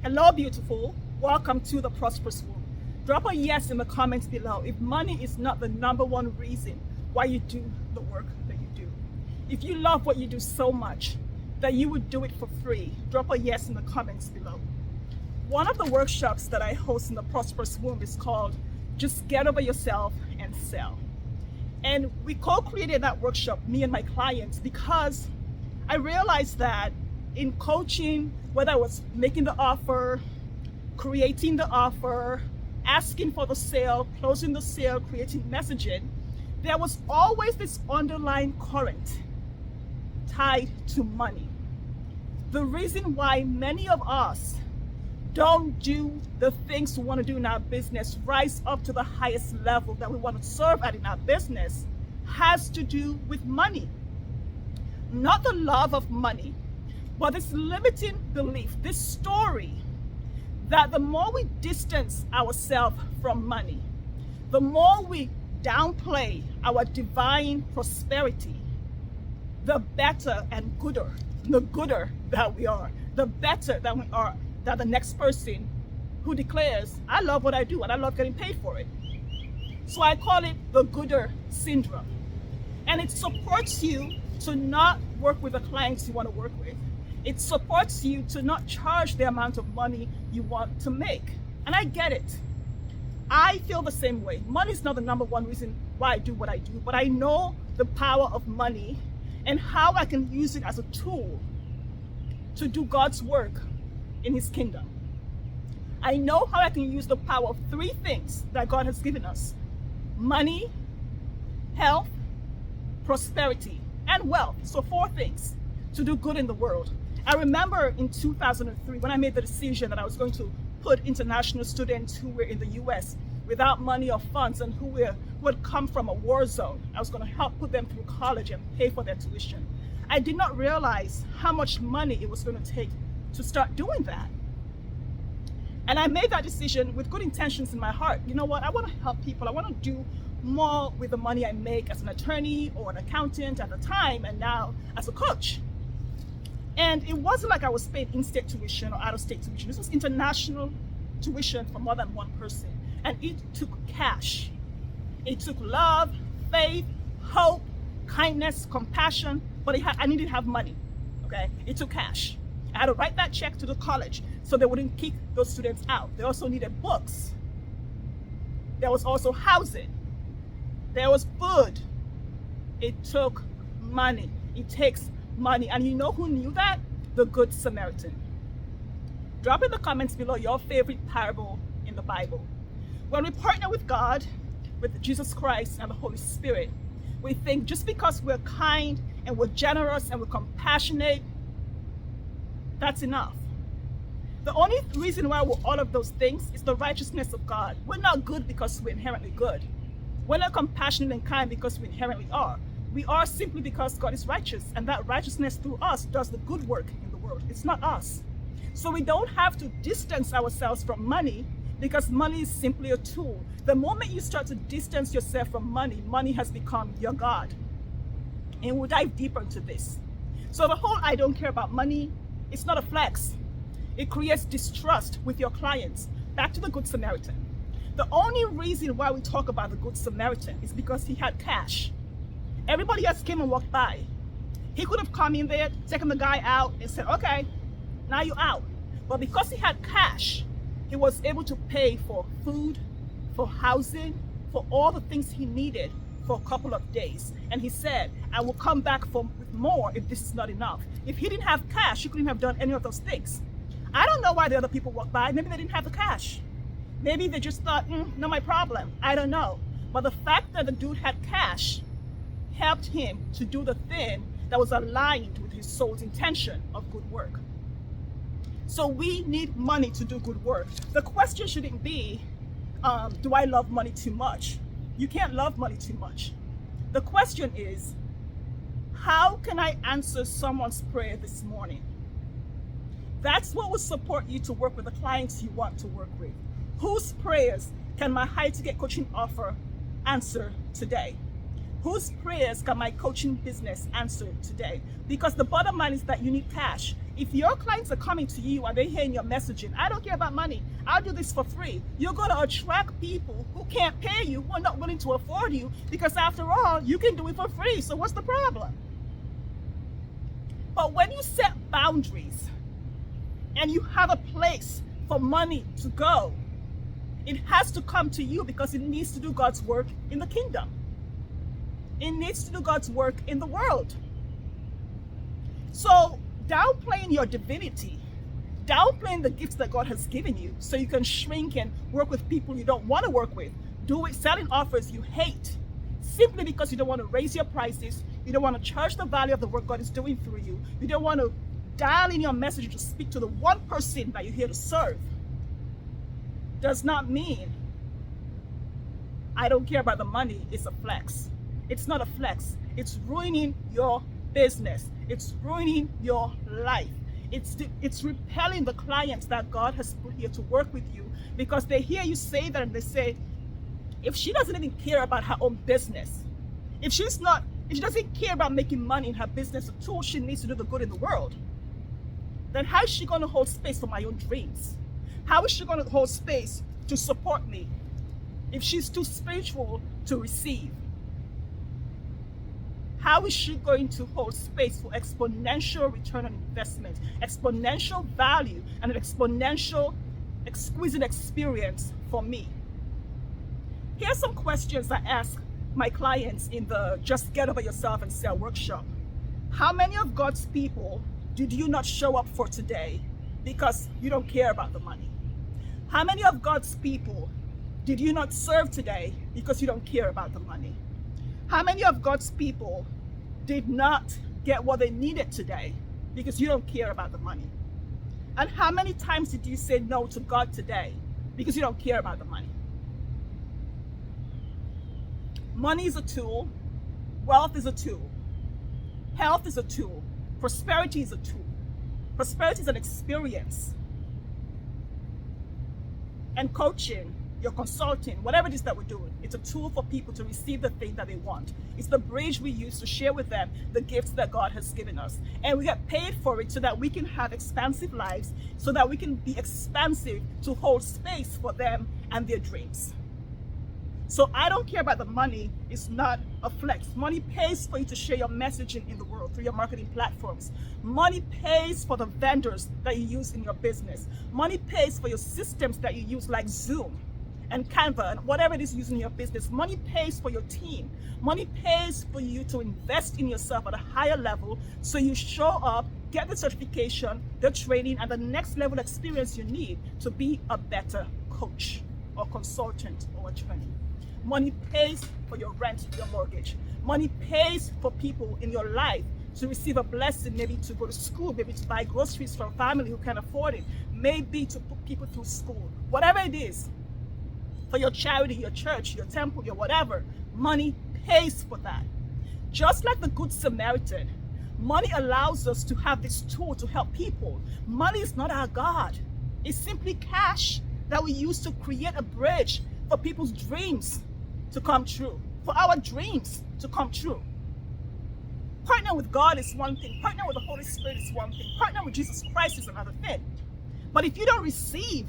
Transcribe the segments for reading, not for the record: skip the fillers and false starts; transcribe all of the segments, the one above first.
Hello, beautiful. Welcome to the Prosperous Womb. Drop a yes in the comments below if money is not the number one reason why you do the work that you do. If you love what you do so much that you would do it for free, drop a yes in the comments below. One of the workshops that I host in the Prosperous Womb is called Just Get Over Yourself and Sell. And we co-created that workshop, me and my clients, because I realized that in coaching, whether I was making the offer, creating the offer, asking for the sale, closing the sale, creating messaging, there was always this underlying current tied to money. The reason why many of us don't do the things we want to do in our business, rise up to the highest level that we want to serve at in our business, has to do with money. Not the love of money, but this limiting belief, this story that the more we distance ourselves from money, the more we downplay our divine prosperity, the better and gooder, the gooder that we are, the better that we are than the next person who declares, I love what I do and I love getting paid for it. So I call it the gooder syndrome. And it supports you to not work with the clients you want to work with. It supports you to not charge the amount of money you want to make. And I get it. I feel the same way. Money is not the number one reason why I do what I do, but I know the power of money and how I can use it as a tool to do God's work in His kingdom. I know how I can use the power of three things that God has given us: money, health, prosperity, and wealth. So 4 things to do good in the world. I remember in 2003 when I made the decision that I was going to put international students who were in the US without money or funds and who had come from a war zone. I was going to help put them through college and pay for their tuition. I did not realize how much money it was going to take to start doing that. And I made that decision with good intentions in my heart. You know what? I want to help people. I want to do more with the money I make as an attorney or an accountant at the time, and now as a coach. And it wasn't like I was paid in-state tuition or out-of-state tuition. This was international tuition for more than one person. And it took cash. It took love, faith, hope, kindness, compassion, but I needed to have money, okay? It took cash. I had to write that check to the college so they wouldn't kick those students out. They also needed books. There was also housing. There was food. It took money. It takes money. And you know who knew that? The Good Samaritan. Drop in the comments below your favorite parable in the Bible. When we partner with God, with Jesus Christ and the Holy Spirit, we think just because we're kind and we're generous and we're compassionate, that's enough. The only reason why we're all of those things is the righteousness of God. We're not good because we're inherently good. We're not compassionate and kind because we inherently are. We are simply because God is righteous, and that righteousness through us does the good work in the world. It's not us. So we don't have to distance ourselves from money because money is simply a tool. The moment you start to distance yourself from money, money has become your God. And we'll dive deeper into this. So the whole I don't care about money, it's not a flex. It creates distrust with your clients. Back to the Good Samaritan. The only reason why we talk about the Good Samaritan is because he had cash. Everybody else came and walked by. He could have come in there, taken the guy out and said, okay, now you're out. But because he had cash, he was able to pay for food, for housing, for all the things he needed for a couple of days. And he said, I will come back with more if this is not enough. If he didn't have cash, he couldn't have done any of those things. I don't know why the other people walked by. Maybe they didn't have the cash. Maybe they just thought, not my problem. I don't know. But the fact that the dude had cash helped him to do the thing that was aligned with his soul's intention of good work. So we need money to do good work. The question shouldn't be, do I love money too much? You can't love money too much. The question is, how can I answer someone's prayer this morning? That's what will support you to work with the clients you want to work with. Whose prayers can my high-ticket coaching offer answer today? Whose prayers can my coaching business answer today? Because the bottom line is that you need cash. If your clients are coming to you and they're hearing your messaging, I don't care about money, I'll do this for free, you're going to attract people who can't pay you, who are not willing to afford you, because after all, you can do it for free. So what's the problem? But when you set boundaries and you have a place for money to go, it has to come to you because it needs to do God's work in the kingdom. It needs to do God's work in the world. So downplaying your divinity, downplaying the gifts that God has given you so you can shrink and work with people you don't want to work with, do it selling offers you hate, simply because you don't want to raise your prices, you don't want to charge the value of the work God is doing through you, you don't want to dial in your message to speak to the one person that you're here to serve, does not mean I don't care about the money. It's a flex. It's not a flex. It's ruining your business. It's ruining your life. It's repelling the clients that God has put here to work with you, because they hear you say that and they say, if she doesn't even care about her own business, if she doesn't care about making money in her business at all, she needs to do the good in the world, then how is she going to hold space for my own dreams? How is she going to hold space to support me if she's too spiritual to receive? How is she going to hold space for exponential return on investment, exponential value, and an exponential, exquisite experience for me? Here's some questions I ask my clients in the Just Get Over Yourself and Sell workshop. How many of God's people did you not show up for today because you don't care about the money? How many of God's people did you not serve today because you don't care about the money? How many of God's people did not get what they needed today because you don't care about the money? And how many times did you say no to God today because you don't care about the money? Money is a tool. Wealth is a tool. Health is a tool. Prosperity is a tool. Prosperity is an experience. And coaching, your consulting, whatever it is that we're doing, it's a tool for people to receive the thing that they want. It's the bridge we use to share with them the gifts that God has given us. And we get paid for it so that we can have expansive lives, so that we can be expansive to hold space for them and their dreams. So I don't care about the money. It's not a flex. Money pays for you to share your messaging in the world through your marketing platforms. Money pays for the vendors that you use in your business. Money pays for your systems that you use, like Zoom and Canva and whatever it is using in your business. Money pays for your team. Money pays for you to invest in yourself at a higher level so you show up, get the certification, the training, and the next level experience you need to be a better coach or consultant or attorney. Money pays for your rent, your mortgage. Money pays for people in your life to receive a blessing, maybe to go to school, maybe to buy groceries for a family who can afford it, maybe to put people through school. Whatever it is, for your charity, your church, your temple, your whatever, money pays for that. Just like the Good Samaritan, money allows us to have this tool to help people. Money is not our God. It's simply cash that we use to create a bridge for people's dreams to come true, for our dreams to come true. Partner with God is one thing. Partner with the Holy Spirit is one thing. Partner with Jesus Christ is another thing. But if you don't receive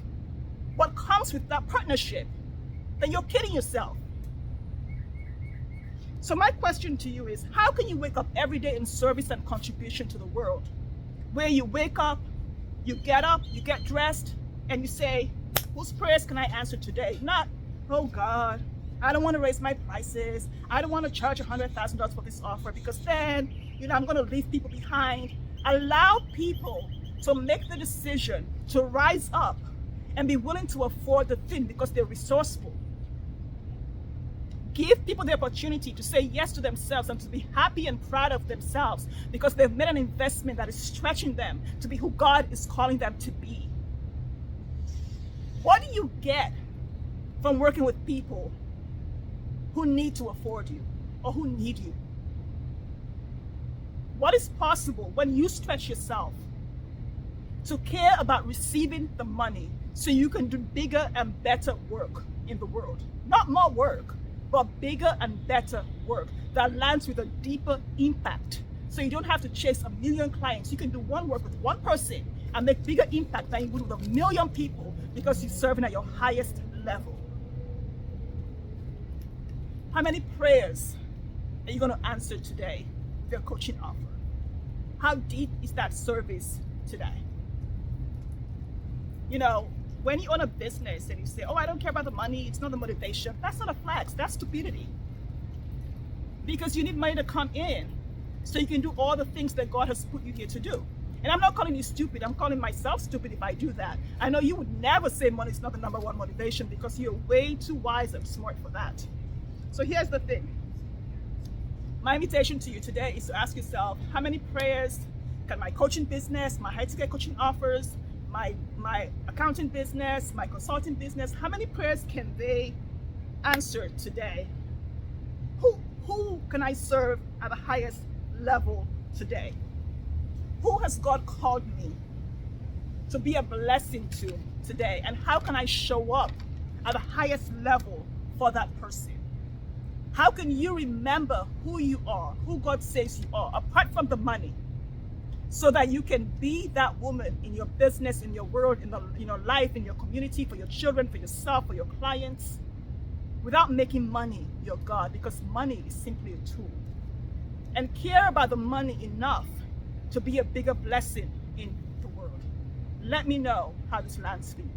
what comes with that partnership, then you're kidding yourself. So my question to you is, how can you wake up every day in service and contribution to the world, where you wake up, you get dressed, and you say, whose prayers can I answer today? Not, oh God, I don't want to raise my prices. I don't want to charge $100,000 for this offer because then, I'm going to leave people behind. Allow people to make the decision to rise up and be willing to afford the thing because they're resourceful. Give people the opportunity to say yes to themselves and to be happy and proud of themselves because they've made an investment that is stretching them to be who God is calling them to be. What do you get from working with people who need to afford you or who need you? What is possible when you stretch yourself to care about receiving the money so you can do bigger and better work in the world? Not more work, but bigger and better work that lands with a deeper impact So you don't have to chase a million clients. You can do one work with one person and make bigger impact than you would with a million people because you're serving at your highest level. How many prayers are you going to answer today with your coaching offer? How deep is that service today? You know, when you own a business and you say, oh, I don't care about the money, it's not the motivation, that's not a flex, that's stupidity. Because you need money to come in so you can do all the things that God has put you here to do. And I'm not calling you stupid, I'm calling myself stupid if I do that. I know you would never say money is not the number one motivation because you're way too wise and smart for that. So here's the thing. My invitation to you today is to ask yourself, how many prayers can my coaching business, my high-ticket coaching offers, my accounting business, my consulting business, how many prayers can they answer today? Who can I serve at the highest level today? Who has God called me to be a blessing to today? And how can I show up at the highest level for that person? How can you remember who you are, who God says you are, apart from the money, so that you can be that woman in your business, in your world, in the life, in your community, for your children, for yourself, for your clients, without making money your God, because money is simply a tool. And care about the money enough to be a bigger blessing in the world. Let me know how this lands for you.